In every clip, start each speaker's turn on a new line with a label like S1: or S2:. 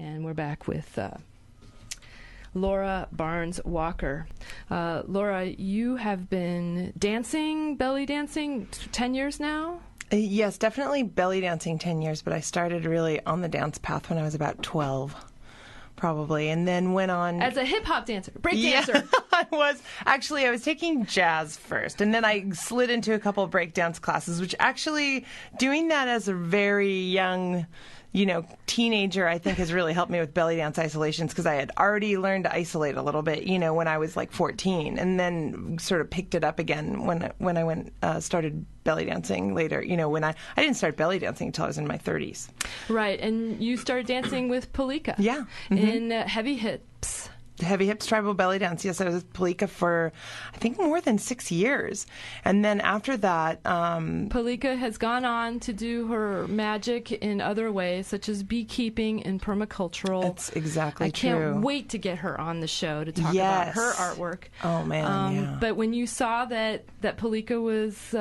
S1: And we're back with Laura Barnes Walker. Laura, you have been dancing, belly dancing, 10 years now?
S2: Yes, definitely belly dancing 10 years, but I started really on the dance path when I was about 12, probably, and then went on...
S1: As a hip-hop dancer, break dancer.
S2: I was taking jazz first, and then I slid into a couple of break dance classes, which actually, doing that as a very young... teenager, I think has really helped me with belly dance isolations because I had already learned to isolate a little bit, when I was like 14, and then sort of picked it up again when I went started belly dancing later. When I didn't start belly dancing until I was in my 30s.
S1: Right, and you started dancing with Palika.
S2: Yeah,
S1: in Heavy Hips.
S2: Heavy Hips Tribal Belly Dance. Yes, I was with Palika for, I think, more than 6 years. And then after that...
S1: Palika has gone on to do her magic in other ways, such as beekeeping and permacultural.
S2: That's exactly true.
S1: I can't wait to get her on the show to talk about her artwork.
S2: Oh, man, yeah.
S1: But when you saw that Palika was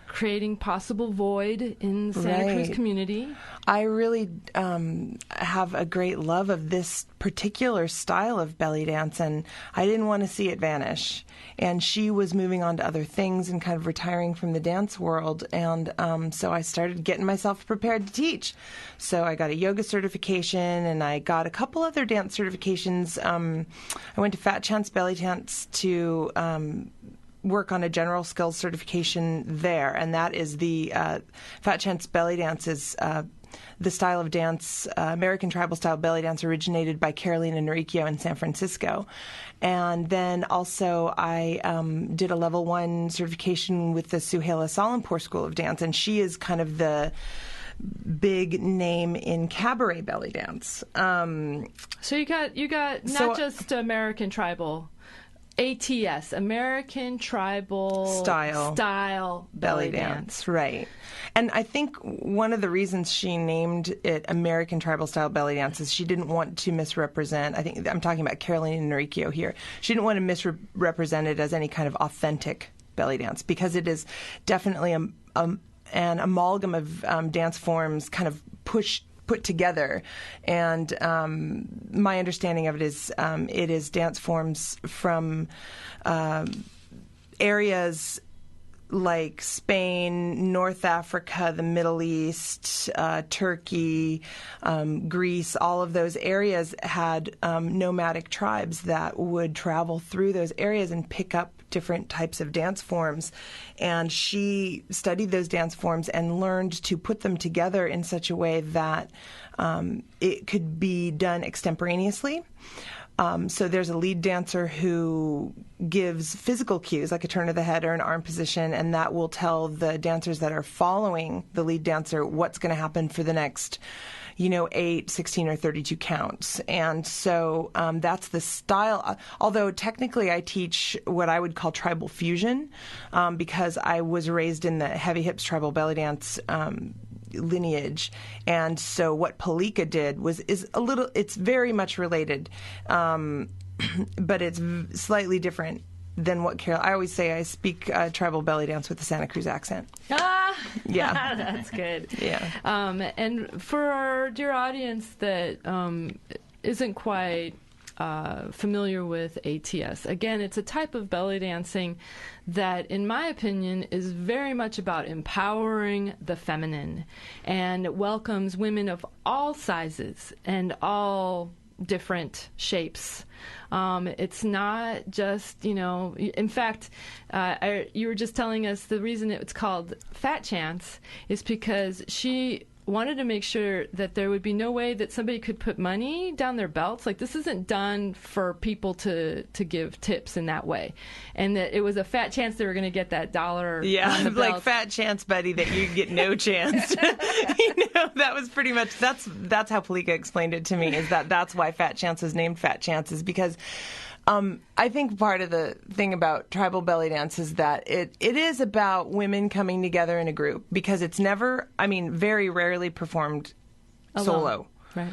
S1: creating possible void in the Santa Cruz community...
S2: I really have a great love of this particular style of belly dance, and I didn't want to see it vanish. And she was moving on to other things and kind of retiring from the dance world, and so I started getting myself prepared to teach. So I got a yoga certification, and I got a couple other dance certifications. I went to Fat Chance Belly Dance to... work on a general skills certification there, and that is the Fat Chance Belly Dance is the style of dance, American tribal style belly dance, originated by Carolina Noricchio in San Francisco. And then also I did a level 1 certification with the Suhaila Salampour School of Dance, and she is kind of the big name in cabaret belly dance.
S1: So you got not just American tribal. ATS, American Tribal Style Belly Dance.
S2: Right. And I think one of the reasons she named it American Tribal Style Belly Dance is she didn't want to misrepresent, I think I'm talking about Carolina Noricchio here, she didn't want to misrepresent it as any kind of authentic belly dance, because it is definitely an amalgam of dance forms kind of put together, and my understanding of it is dance forms from areas like Spain, North Africa, the Middle East, Turkey, Greece. All of those areas had nomadic tribes that would travel through those areas and pick up different types of dance forms. And she studied those dance forms and learned to put them together in such a way that it could be done extemporaneously. So there's a lead dancer who gives physical cues, like a turn of the head or an arm position, and that will tell the dancers that are following the lead dancer what's going to happen for the next 8, 16, or 32 counts. And so that's the style. Although technically I teach what I would call tribal fusion, because I was raised in the Heavy Hips Tribal Belly Dance lineage. And so what Palika did it's very much related, but it's slightly different than what Carol... I always say I speak tribal belly dance with a Santa Cruz accent.
S1: Ah!
S2: Yeah.
S1: That's good.
S2: Yeah.
S1: And for our dear audience that isn't quite familiar with ATS, again, it's a type of belly dancing that, in my opinion, is very much about empowering the feminine and welcomes women of all sizes and all different shapes. It's not just, in fact, you were just telling us the reason it's called Fat Chance is because she wanted to make sure that there would be no way that somebody could put money down their belts. Like, this isn't done for people to give tips in that way. And that it was a fat chance they were going to get that dollar.
S2: Yeah,
S1: on the
S2: like
S1: belt.
S2: fat chance, buddy, that you get no chance. That was pretty much, that's how Palika explained it to me, is that's why Fat Chance was named Fat Chance, is because I think part of the thing about tribal belly dance is that it is about women coming together in a group, because it's never, very rarely performed solo.
S1: Right.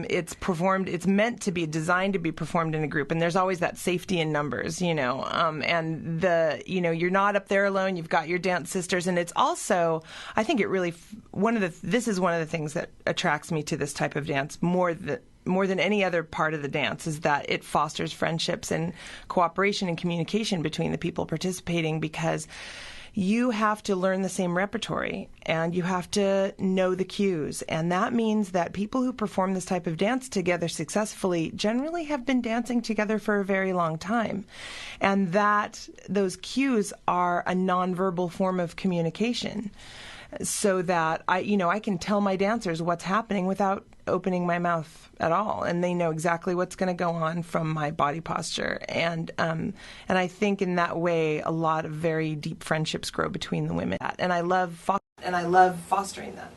S2: It's meant to be designed to be performed in a group, and there's always that safety in numbers, and you're not up there alone. You've got your dance sisters, and it's also, I think it really, this is one of the things that attracts me to this type of dance more more than any other part of the dance is that it fosters friendships and cooperation and communication between the people participating, because you have to learn the same repertory and you have to know the cues. And that means that people who perform this type of dance together successfully generally have been dancing together for a very long time. And that those cues are a nonverbal form of communication, so that I can tell my dancers what's happening without opening my mouth at all, and they know exactly what's going to go on from my body posture. And I think in that way, a lot of very deep friendships grow between the women. And I love fostering that.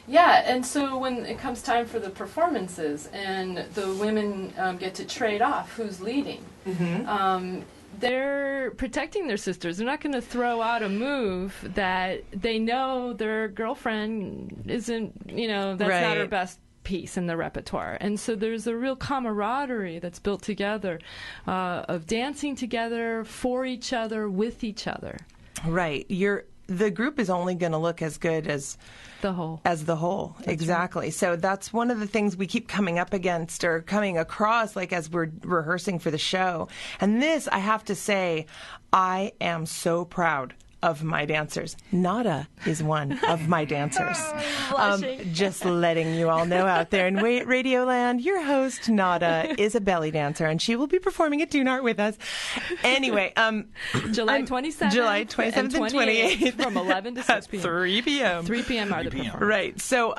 S1: Yeah, and so when it comes time for the performances and the women get to trade off who's leading, they're protecting their sisters. They're not going to throw out a move that they know their girlfriend isn't, that's not her best piece in the repertoire. And so there's a real camaraderie that's built together of dancing together for each other, with each other. Right. The group is only going to look as good as the whole. Exactly. Right. So that's one of the things we keep coming up against or coming across, like as we're rehearsing for the show. And this, I have to say, I am so proud of my dancers. Nada is one of my dancers. Just letting you all know out there in Radioland, your host, Nada, is a belly dancer, and she will be performing at Dune Art with us. Anyway, July 27th and 28th from 11 to 6 p.m. 3 p.m. 3 p.m. are the performances. Right. So,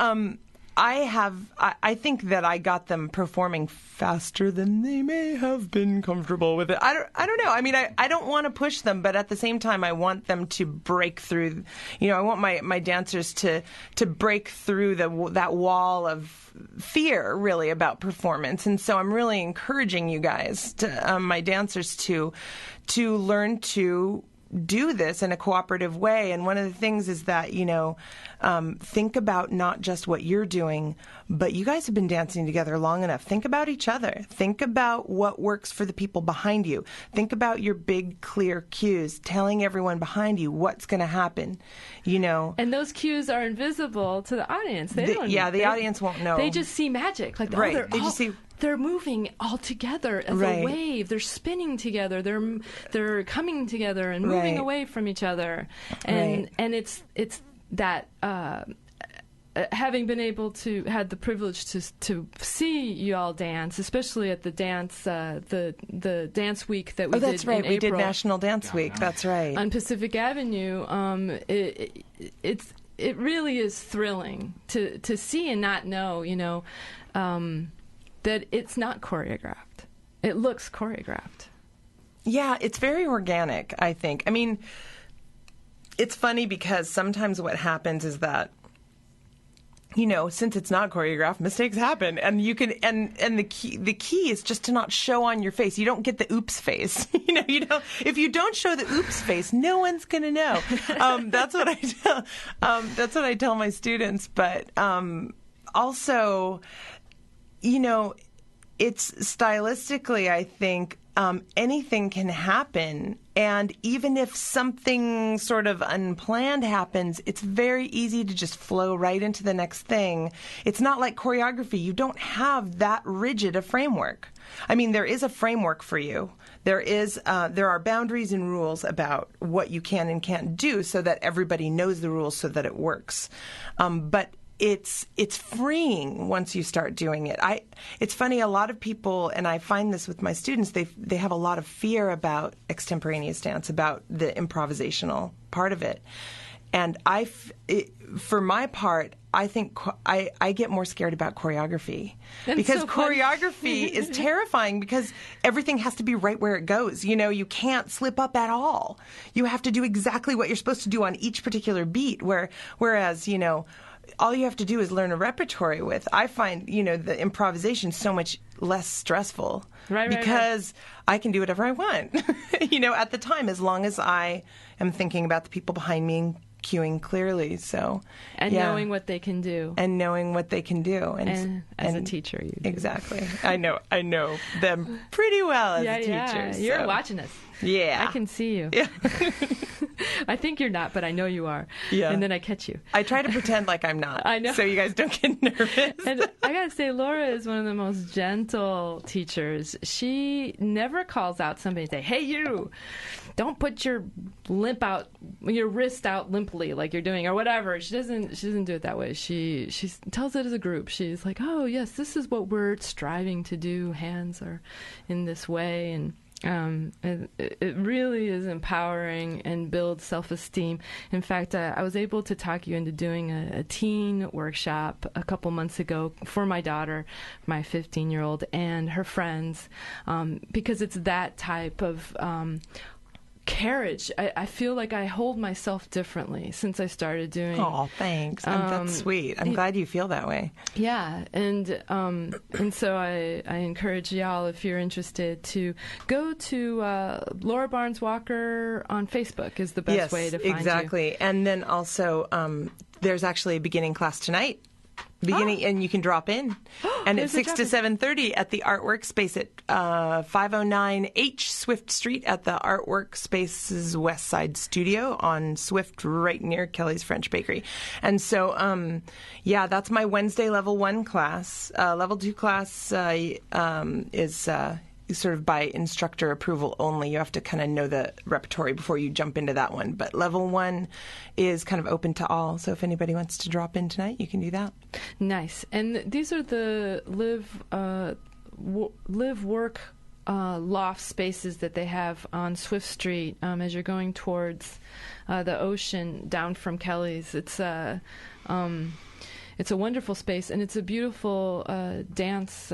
S1: I think that I got them performing faster than they may have been comfortable with it. I don't know. I mean, I don't want to push them, but at the same time, I want them to break through. I want my dancers to break through that wall of fear, really, about performance. And so I'm really encouraging you guys, my dancers, to learn to do this in a cooperative way. And one of the things is that, think about not just what you're doing, but you guys have been dancing together long enough. Think about each other. Think about what works for the people behind you. Think about your big, clear cues, telling everyone behind you what's going to happen, And those cues are invisible to the audience. The audience won't know. They just see magic. Like, they're moving all together as a wave. They're spinning together. They're coming together and moving away from each other. And it's that having been able to had the privilege to see you all dance, especially at the dance the dance week that we did in April. Oh, that's right. We did National Dance Week. That's right. On Pacific Avenue. It really is thrilling to see and not know, that it's not choreographed. It looks choreographed. Yeah, it's very organic, I think. I mean, it's funny because sometimes what happens is that, since it's not choreographed, mistakes happen, and you can, and the key is just to not show on your face. You don't get the oops face. If you don't show the oops face, no one's gonna know. That's what I tell my students. But also, it's stylistically, I think, anything can happen. And even if something sort of unplanned happens, it's very easy to just flow right into the next thing. It's not like choreography. You don't have that rigid a framework. I mean, there is a framework for you. There are boundaries and rules about what you can and can't do so that everybody knows the rules so that it works. But it's freeing once you start doing it. It's funny, a lot of people, and I find this with my students, they have a lot of fear about extemporaneous dance, about the improvisational part of it. And for my part, I think I get more scared about choreography. Because choreography is terrifying because everything has to be right where it goes. You can't slip up at all. You have to do exactly what you're supposed to do on each particular beat, whereas, all you have to do is learn a repertory with. I find, the improvisation so much less stressful. Because I can do whatever I want, at the time, as long as I am thinking about the people behind me and cueing clearly. So, and knowing what they can do. And as a teacher, you do. Exactly. I know them pretty well as a teacher. Yeah. You're watching us. Yeah. I can see you. Yeah. I think you're not, but I know you are.
S2: Yeah.
S1: And then I catch you.
S2: I try to pretend like I'm not.
S1: I know.
S2: So you guys don't get nervous.
S1: And I gotta say, Laura is one of the most gentle teachers. She never calls out somebody and say, "Hey, you, don't put your wrist out limply like you're doing," or whatever. She doesn't do it that way. She tells it as a group. She's like, "Oh yes, this is what we're striving to do. Hands are in this way," and it really is empowering and builds self-esteem. In fact, I was able to talk you into doing a teen workshop a couple months ago for my daughter, my 15-year-old, and her friends, because it's that type of carriage. I feel like I hold myself differently since I started doing.
S2: Oh, thanks. That's sweet. I'm glad you feel that way.
S1: Yeah, and so I encourage y'all, if you're interested, to go to Laura Barnes Walker on Facebook is the best way to find you.
S2: Yes, exactly. And then also, there's actually a beginning class tonight. And you can drop in, and it's 6 to 7:30 at the Artwork Space at 509 H Swift Street at the Artwork Space's West Side Studio on Swift, right near Kelly's French Bakery. And so, that's my Wednesday level 1 class. Level 2 class is sort of by instructor approval only. You have to kind of know the repertory before you jump into that one. But level 1 is kind of open to all. So if anybody wants to drop in tonight, you can do that.
S1: Nice. And these are the live work loft spaces that they have on Swift Street as you're going towards the ocean down from Kelly's. It's a wonderful space, and it's a beautiful dance.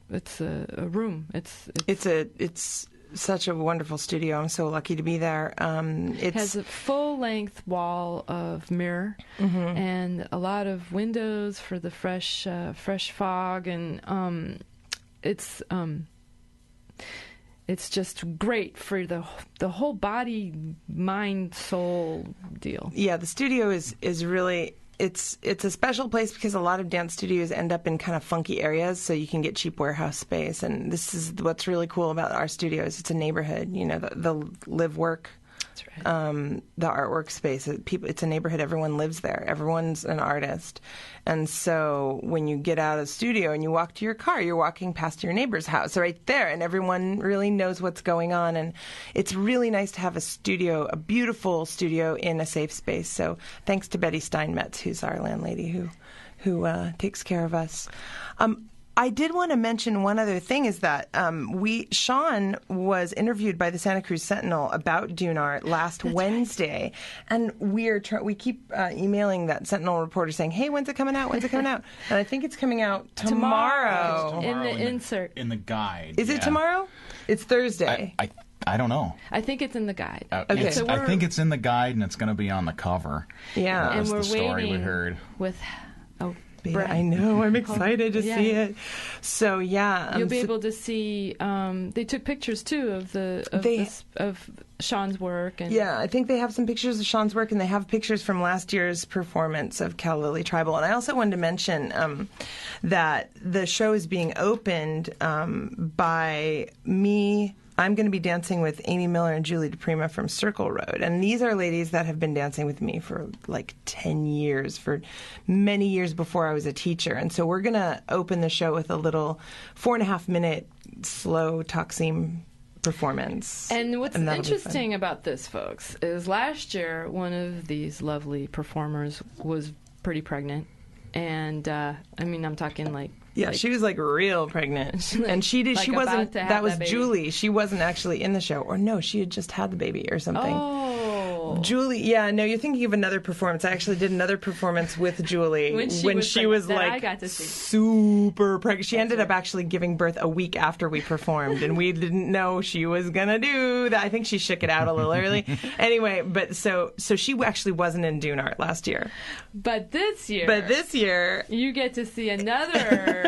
S1: It's a room.
S2: It's such a wonderful studio. I'm so lucky to be there. It
S1: has a full-length wall of mirror and a lot of windows for the fresh fog, and it's just great for the whole body, mind, soul deal. Yeah,
S2: the studio is really. It's a special place because a lot of dance studios end up in kind of funky areas, so you can get cheap warehouse space. And this is what's really cool about our studios. It's a neighborhood, the live work.
S1: That's right.
S2: The artwork space. It's a neighborhood. Everyone lives there. Everyone's an artist. And so when you get out of the studio and you walk to your car, you're walking past your neighbor's house right there, and everyone really knows what's going on. And it's really nice to have a beautiful studio in a safe space. So thanks to Betty Steinmetz, who's our landlady, who takes care of us. I did want to mention one other thing is that Sean was interviewed by the Santa Cruz Sentinel about Dune Art last Wednesday, and we keep emailing that Sentinel reporter saying, "Hey, when's it coming out? When's it coming out?" And I think it's coming out tomorrow.
S1: In the insert.
S3: In the guide.
S2: Is it tomorrow? It's Thursday.
S3: I don't know.
S1: I think it's in the guide.
S2: Okay.
S1: So
S3: I think it's in the guide, and it's going to be on the cover.
S2: Yeah.
S3: That was
S1: and we're
S3: the story
S1: waiting
S3: we heard.
S1: with.
S2: Yeah, I know. I'm excited to see it. So
S1: you'll be able to see. They took pictures too of Sean's work. And
S2: yeah, I think they have some pictures of Sean's work, and they have pictures from last year's performance of Calla Lilly Tribal. And I also wanted to mention that the show is being opened by me. I'm going to be dancing with Amy Miller and Julie DePrima from Circle Road. And these are ladies that have been dancing with me for like 10 years, for many years before I was a teacher. And so we're going to open the show with a little 4.5-minute slow Taksim performance.
S1: And what's interesting about this, folks, is last year one of these lovely performers was pretty pregnant. And, I'm talking like...
S2: Yeah, she was like real pregnant, and she did.
S1: Like
S2: she wasn't. That was
S1: baby.
S2: Julie. She wasn't actually in the show, or no, she had just had the baby or something.
S1: Oh,
S2: Julie. Yeah, no, you're thinking of another performance. I actually did another performance with Julie
S1: when she was
S2: like
S1: I got to see.
S2: Super pregnant. She ended up actually giving birth a week after we performed, and we didn't know she was gonna do that. I think she shook it out a little early. Anyway, but so she actually wasn't in Dune Art last year.
S1: But this year, you get to see another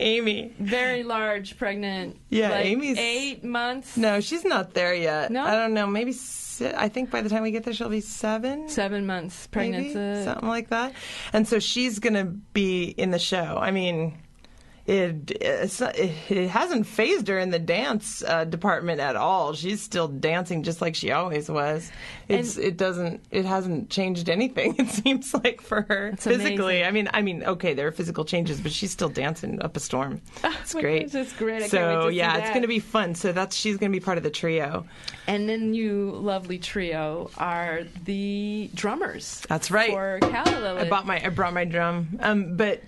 S2: Amy,
S1: very large pregnant.
S2: Yeah,
S1: like
S2: Amy's
S1: 8 months.
S2: No, she's not there yet.
S1: No?
S2: I don't know. Maybe I think by the time we get there, she'll be 7.
S1: 7 months pregnant,
S2: maybe, something like that. And so she's gonna be in the show. I mean, it hasn't phased her in the dance department at all. She's still dancing just like she always was. It hasn't changed anything. It seems like for her physically.
S1: Amazing.
S2: I mean, okay, there are physical changes, but she's still dancing up a storm. It's great.
S1: It's great. I
S2: so
S1: can't wait to see
S2: it's
S1: that.
S2: going to be fun. So she's going to be part of the trio.
S1: And then you lovely trio are the drummers.
S2: That's right.
S1: For Calla, Lilly.
S2: I brought my drum. But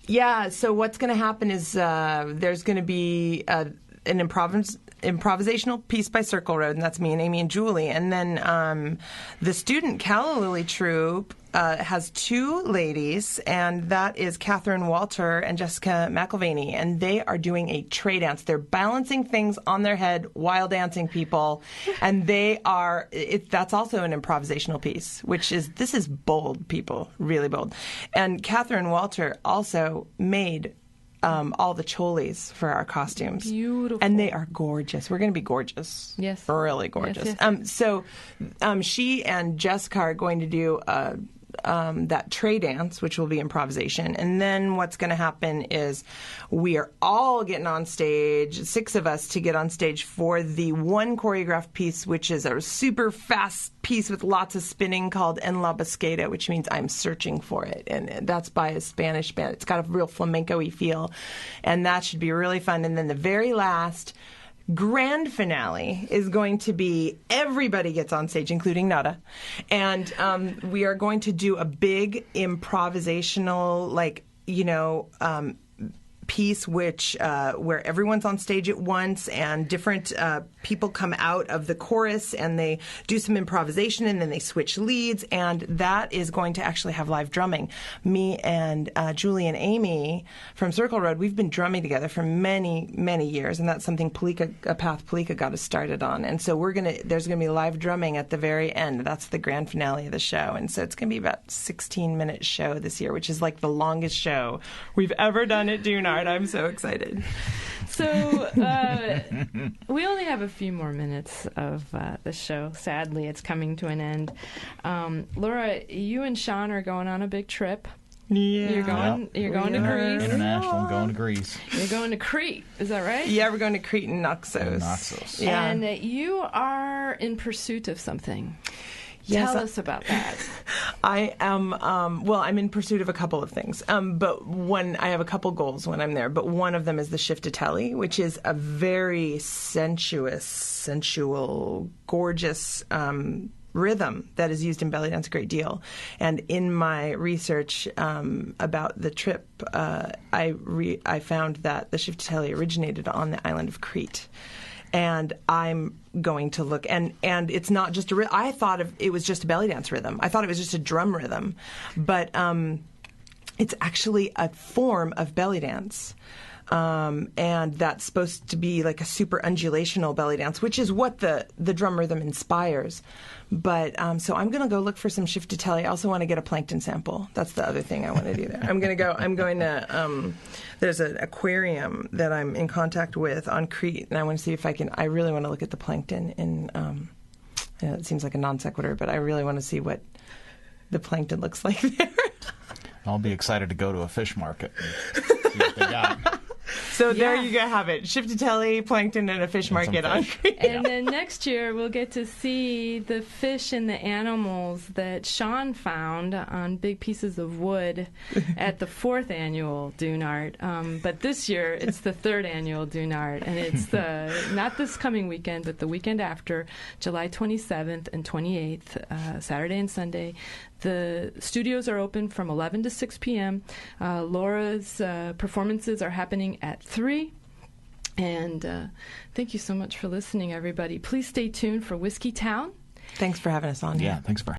S2: yeah, so what's going to happen is there's going to be an improvisational piece by Circle Road, and that's me and Amy and Julie. And then the student Calla Lilly troupe has two ladies, and that is Catherine Walter and Jessica McElvaney, and they are doing a tray dance. They're balancing things on their head while dancing, people, and that's also an improvisational piece, this is bold, people, really bold. And Catherine Walter also made all the cholis for our costumes.
S1: Beautiful.
S2: And they are gorgeous. We're going to be gorgeous.
S1: Yes.
S2: Really gorgeous.
S1: Yes.
S2: So she and Jessica are going to do that tray dance, which will be improvisation. And then what's going to happen is we are all getting on stage, 6 of us to get on stage for the one choreographed piece, which is a super fast piece with lots of spinning called En la Busqueta, which means I'm searching for it. And that's by a Spanish band. It's got a real flamenco-y feel. And that should be really fun. And then the very last grand finale is going to be everybody gets on stage, including Nada, and we are going to do a big improvisational, piece where everyone's on stage at once and different people come out of the chorus and they do some improvisation and then they switch leads, and that is going to actually have live drumming. Me and Julie and Amy from Circle Road, we've been drumming together for many, many years, and that's something a path Palika got us started on. And so there's going to be live drumming at the very end. That's the grand finale of the show. And so it's going to be about a 16-minute show this year, which is like the longest show we've ever done at Doonard. I'm so excited.
S1: So we only have a few more minutes of the show. Sadly, it's coming to an end. Laura, you and Sean are going on a big trip.
S2: Yeah.
S1: You're going to Greece.
S3: International, going to Greece.
S1: You're going to Crete. Is that right?
S2: Yeah, we're going to Crete and Naxos.
S1: Yeah. And you are in pursuit of something.
S2: Yes,
S1: Tell us about that.
S2: I am, I'm in pursuit of a couple of things. But I have a couple goals when I'm there, but one of them is the shiftatelli, which is a very sensual, gorgeous rhythm that is used in belly dance a great deal. And in my research about the trip, I found that the shiftatelli originated on the island of Crete. And I'm going to look, and it's not just I thought it was just a belly dance rhythm. I thought it was just a drum rhythm, but it's actually a form of belly dance. And that's supposed to be like a super undulational belly dance, which is what the drum rhythm inspires. But so I'm going to go look for some shiftatelli. I also want to get a plankton sample. That's the other thing I want to do there. I'm going to there's an aquarium that I'm in contact with on Crete, and I want to see if I really want to look at the plankton in, it seems like a non sequitur, but I really want to see what the plankton looks like there.
S3: I'll be excited to go to a fish market and see what they got.
S2: So there you go, have it. Shiftatelli, plankton, and a fish market on Crete.
S1: And then next year we'll get to see the fish and the animals that Sean found on big pieces of wood at the 4th annual Doonard. But this year it's the 3rd annual Doonard, and it's not this coming weekend, but the weekend after, July 27th and 28th, Saturday and Sunday. The studios are open from 11 to 6 p.m. Laura's performances are happening at 3. And thank you so much for listening, everybody. Please stay tuned for Whiskey Town.
S2: Thanks for having us on.
S3: Yeah, thanks for